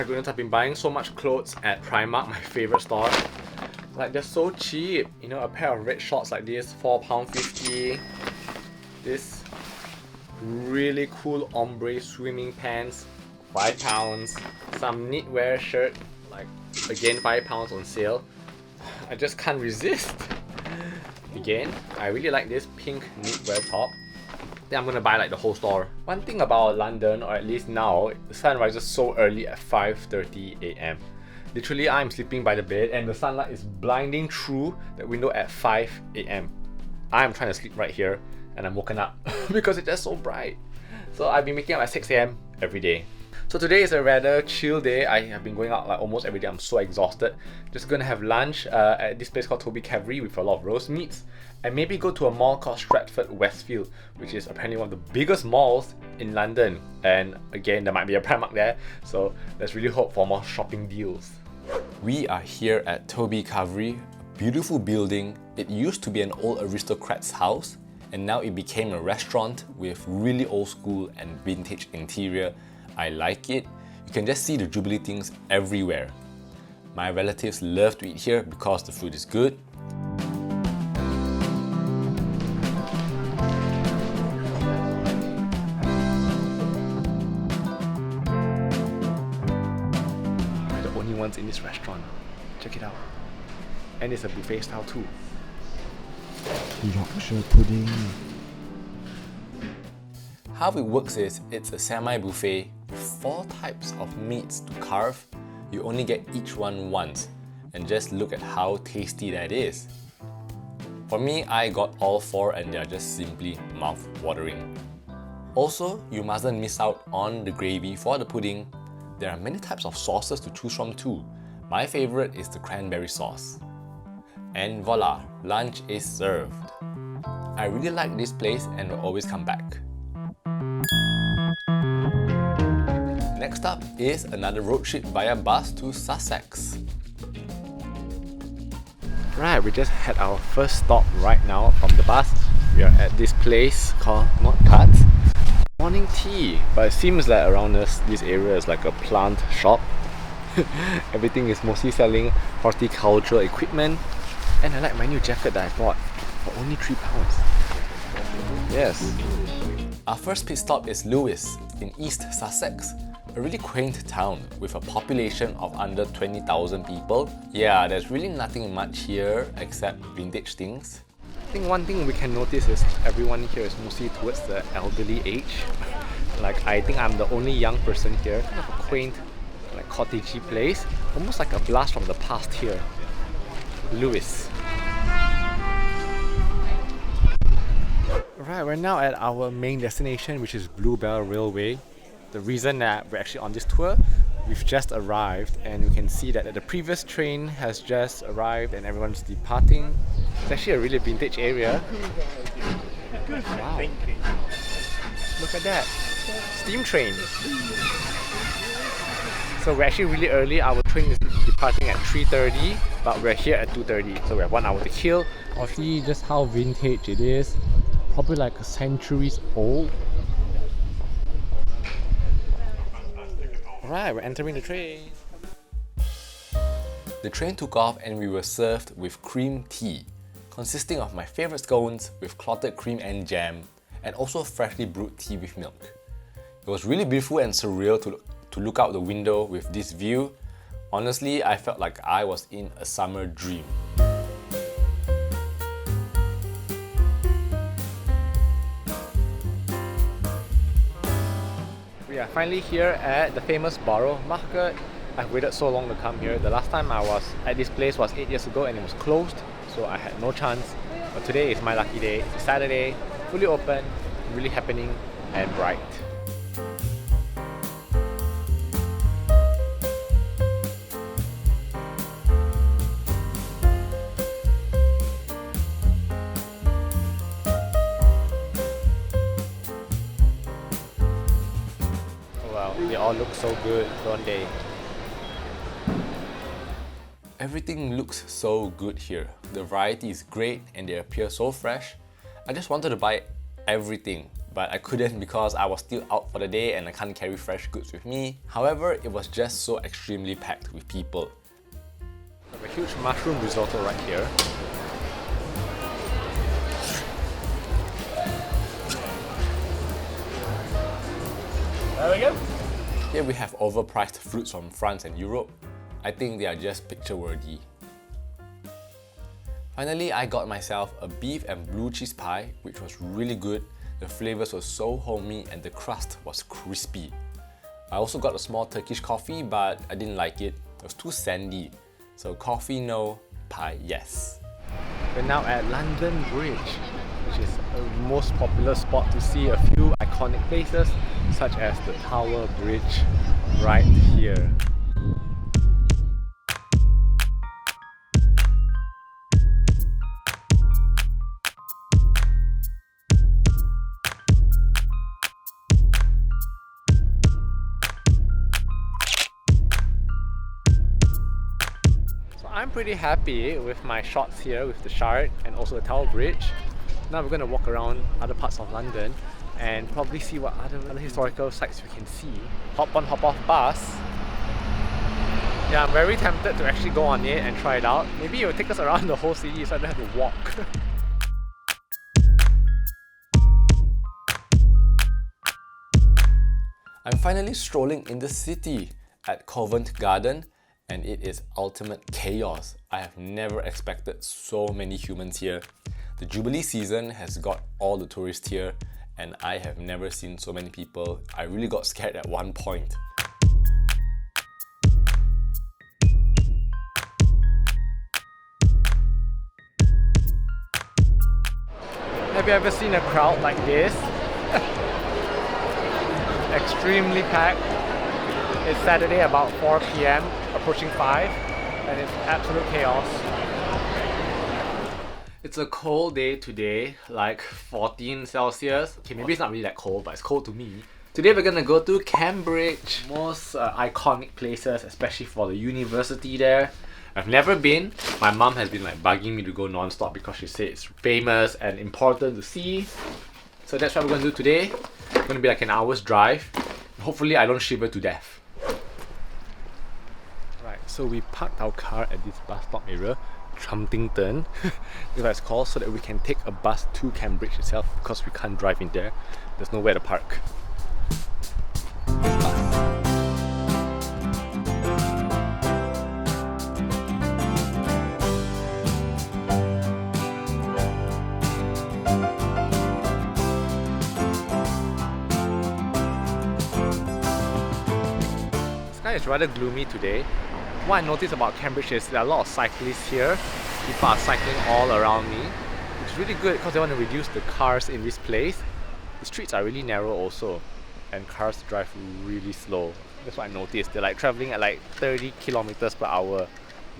my goodness, I've been buying so much clothes at Primark, my favorite store. Like, they're so cheap. You know, a pair of red shorts like this, £4.50. This really cool ombre swimming pants, £5. Some knitwear shirt, like again £5 on sale. I just can't resist. Again, I really like this pink knitwear top. Then I'm gonna buy like the whole store. One thing about London, or at least now, the sun rises so early at 5:30 AM. Literally, I'm sleeping by the bed and the sunlight is blinding through the window at 5 AM. I'm trying to sleep right here and I'm woken up because it's just so bright. So I've been waking up at 6 AM every day. So today is a rather chill day. I have been going out like almost every day. I'm so exhausted. Just gonna have lunch at this place called Toby Carvery with a lot of roast meats, and maybe go to a mall called Stratford Westfield, which is apparently one of the biggest malls in London. And again, there might be a Primark there, so let's really hope for more shopping deals. We are here at Toby Carvery, a beautiful building. It used to be an old aristocrat's house, and now it became a restaurant with really old school and vintage interior. I like it. You can just see the Jubilee things everywhere. My relatives love to eat here because the food is good. We're the only ones in this restaurant. Check it out. And it's a buffet style too. Yorkshire pudding. How it works is, it's a semi-buffet with 4 types of meats to carve. You only get each one once, and just look at how tasty that is. For me, I got all 4 and they are just simply mouth-watering. Also, you mustn't miss out on the gravy for the pudding. There are many types of sauces to choose from too. My favorite is the cranberry sauce. And voila, lunch is served. I really like this place and will always come back. Next up is another road trip via bus to Sussex. Right, we just had our first stop right now from the bus. We are at this place called Not Cuts. Morning tea, but it seems like around us, this area is like a plant shop. Everything is mostly selling horticultural equipment. And I like my new jacket that I bought for only £3. Yes. Our first pit stop is Lewes in East Sussex, a really quaint town with a population of under 20,000 people. Yeah, there's really nothing much here except vintage things. I think one thing we can notice is everyone here is mostly towards the elderly age. Like, I think I'm the only young person here. Kind of a quaint, like cottagey place, almost like a blast from the past here. Lewes. Right, we're now at our main destination, which is Bluebell Railway. The reason that we're actually on this tour, we've just arrived and we can see that the previous train has just arrived and everyone's departing. It's actually a really vintage area. Wow. Look at that. Steam train. So we're actually really early. Our train is departing at 3:30, but we're here at 2:30, so we have 1 hour to kill. See just how vintage it is. Probably like centuries old. Alright, we're entering the train. The train took off and we were served with cream tea, consisting of my favourite scones with clotted cream and jam, and also freshly brewed tea with milk. It was really beautiful and surreal to look out the window with this view. Honestly, I felt like I was in a summer dream. We are finally here at the famous Borough Market. I've waited so long to come here. The last time I was at this place was 8 years ago and it was closed, so I had no chance. But today is my lucky day. It's Saturday, fully open, really happening and bright. They all look so good, don't they? Everything looks so good here. The variety is great and they appear so fresh. I just wanted to buy everything, but I couldn't because I was still out for the day and I can't carry fresh goods with me. However, it was just so extremely packed with people. I have a huge mushroom risotto right here. There we go. Here we have overpriced fruits from France and Europe. I think they are just picture-worthy. Finally, I got myself a beef and blue cheese pie, which was really good. The flavours were so homey and the crust was crispy. I also got a small Turkish coffee, but I didn't like it. It was too sandy. So coffee no, pie yes. We're now at London Bridge, which is a most popular spot to see a few iconic places, such as the Tower Bridge right here. I'm pretty happy with my shots here with the Shard and also the Tower Bridge. Now we're going to walk around other parts of London and probably see what other historical sites we can see. Hop on, hop off bus. Yeah, I'm very tempted to actually go on it and try it out. Maybe it will take us around the whole city so I don't have to walk. I'm finally strolling in the city at Covent Garden, and it is ultimate chaos. I have never expected so many humans here. The Jubilee season has got all the tourists here, and I have never seen so many people. I really got scared at one point. Have you ever seen a crowd like this? Extremely packed. It's Saturday about 4 PM, approaching 5, and it's absolute chaos. It's a cold day today, like 14 Celsius. Okay, maybe it's not really that cold, but it's cold to me. Today we're gonna go to Cambridge, most iconic places, especially for the university there. I've never been. My mum has been like bugging me to go non-stop because she said it's famous and important to see. So that's what we're gonna do today. It's gonna be like an hour's drive. Hopefully I don't shiver to death. Right, so we parked our car at this bus stop area, Trumpington, that's what it's called, so that we can take a bus to Cambridge itself because we can't drive in there. There's nowhere to park. It's rather gloomy today. What I noticed about Cambridge is there are a lot of cyclists here. People are cycling all around me, which is really good because they want to reduce the cars in this place. The streets are really narrow also, and cars drive really slow. That's what I noticed. They're like traveling at like 30 kilometers per hour.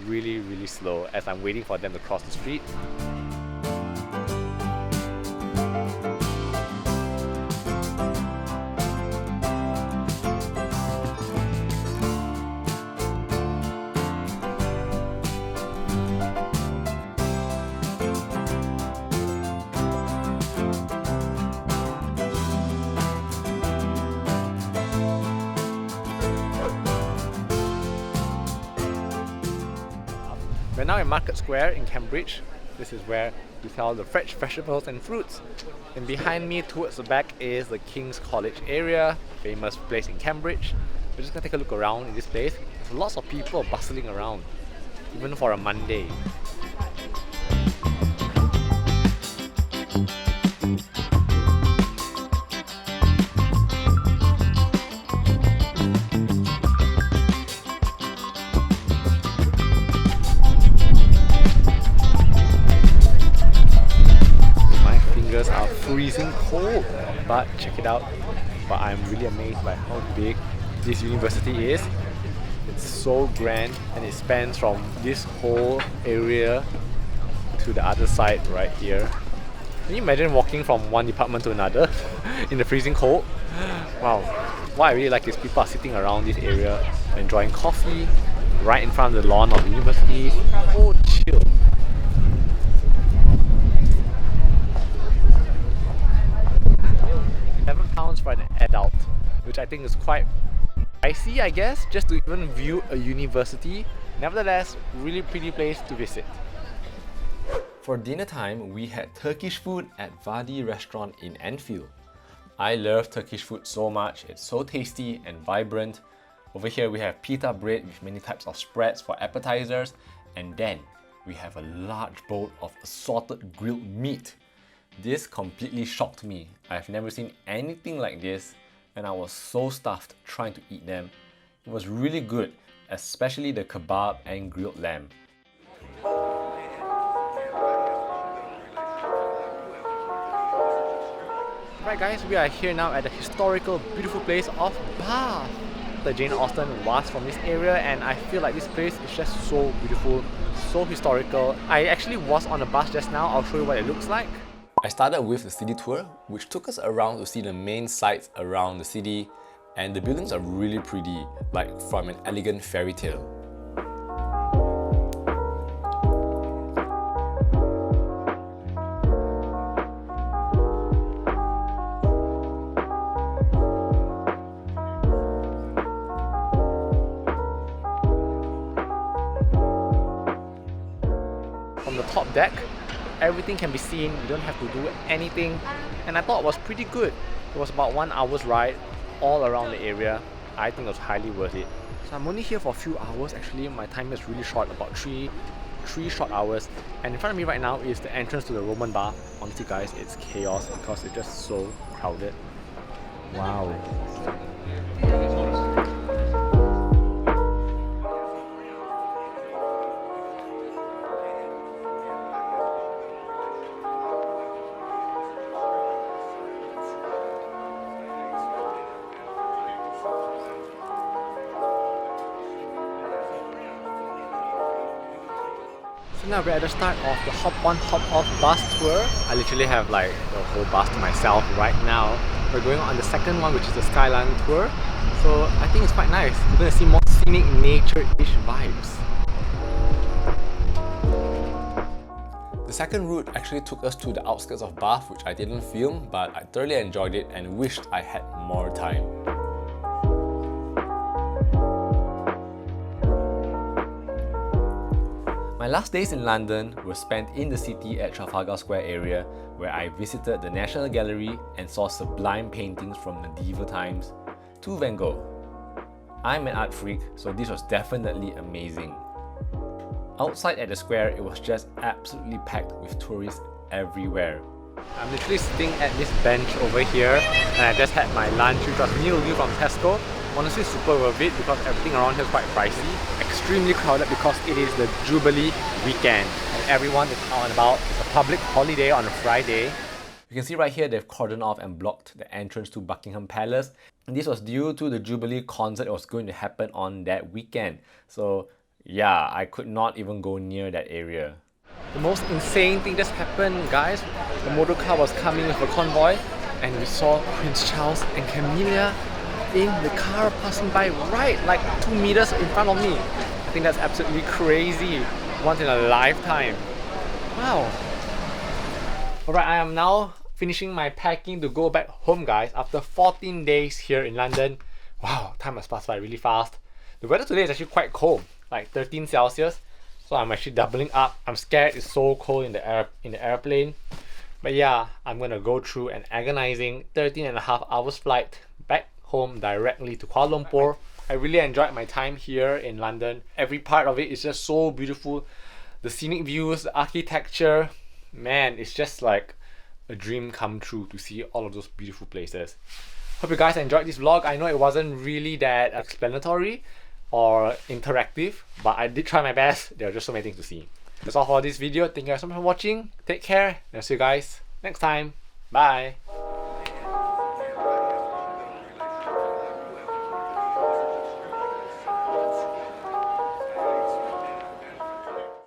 Really, really slow as I'm waiting for them to cross the street. We're now in Market Square in Cambridge. This is where we sell the fresh vegetables and fruits. And behind me towards the back is the King's College area, famous place in Cambridge. We're just gonna take a look around in this place. There's lots of people bustling around, even for a Monday. Are freezing cold, but check it out. But I'm really amazed by how big this university is. It's so grand and it spans from this whole area to the other side right here. Can you imagine walking from one department to another in the freezing cold? Wow. What I really like is people are sitting around this area enjoying coffee right in front of the lawn of the university. Oh, chill. £11 for an adult, which I think is quite pricey, I guess, just to even view a university. Nevertheless, really pretty place to visit. For dinner time, we had Turkish food at Vadi restaurant in Enfield. I love Turkish food so much, it's so tasty and vibrant. Over here we have pita bread with many types of spreads for appetizers, and then we have a large bowl of assorted grilled meat. This completely shocked me. I've never seen anything like this, and I was so stuffed trying to eat them. It was really good, especially the kebab and grilled lamb. Right guys, we are here now at the historical, beautiful place of Bath. The Jane Austen was from this area, and I feel like this place is just so beautiful, so historical. I actually was on a bus just now. I'll show you what it looks like. I started with the city tour, which took us around to see the main sites around the city, and the buildings are really pretty, like from an elegant fairy tale. From the top deck, everything can be seen, you don't have to do anything, and I thought it was pretty good. It was about 1 hour's ride all around the area. I think it was highly worth it. So I'm only here for a few hours actually. My time is really short, about three short hours, and in front of me right now is the entrance to the Roman bath. Honestly guys, it's chaos because it's just so crowded. Wow. So now we're at the start of the hop on hop off bus tour. I literally have like the whole bus to myself right now. We're going on the second one, which is the Skyline tour. So I think it's quite nice. We're going to see more scenic nature-ish vibes. The second route actually took us to the outskirts of Bath, which I didn't film, but I thoroughly enjoyed it and wished I had more time. My last days in London were spent in the city at Trafalgar Square area, where I visited the National Gallery and saw sublime paintings from medieval times to Van Gogh. I'm an art freak, so this was definitely amazing. Outside at the square, it was just absolutely packed with tourists everywhere. I'm literally sitting at this bench over here, and I just had my lunch, which was meal deal from Tesco. Honestly super worth it because everything around here is quite pricey. Extremely crowded because it is the Jubilee weekend and everyone is out and about. It's a public holiday on a Friday. You can see right here they've cordoned off and blocked the entrance to Buckingham Palace. And this was due to the Jubilee concert that was going to happen on that weekend. So yeah, I could not even go near that area. The most insane thing just happened, guys. The motor car was coming with a convoy and we saw Prince Charles and Camilla in the car passing by right like 2 meters in front of me. I think that's absolutely crazy. Once in a lifetime. Wow. Alright, I am now finishing my packing to go back home, guys, after 14 days here in London. Wow, time has passed by really fast. The weather today is actually quite cold, like 13 Celsius. So I'm actually doubling up. I'm scared it's so cold in the airplane. But yeah, I'm gonna go through an agonizing 13.5 hours flight back home directly to Kuala Lumpur. I really enjoyed my time here in London. Every part of it is just so beautiful. The scenic views, the architecture, man, it's just like a dream come true to see all of those beautiful places. Hope you guys enjoyed this vlog. I know it wasn't really that explanatory or interactive, but I did try my best. There are just so many things to see. That's all for this video. Thank you guys so much for watching. Take care, and I'll see you guys next time. Bye.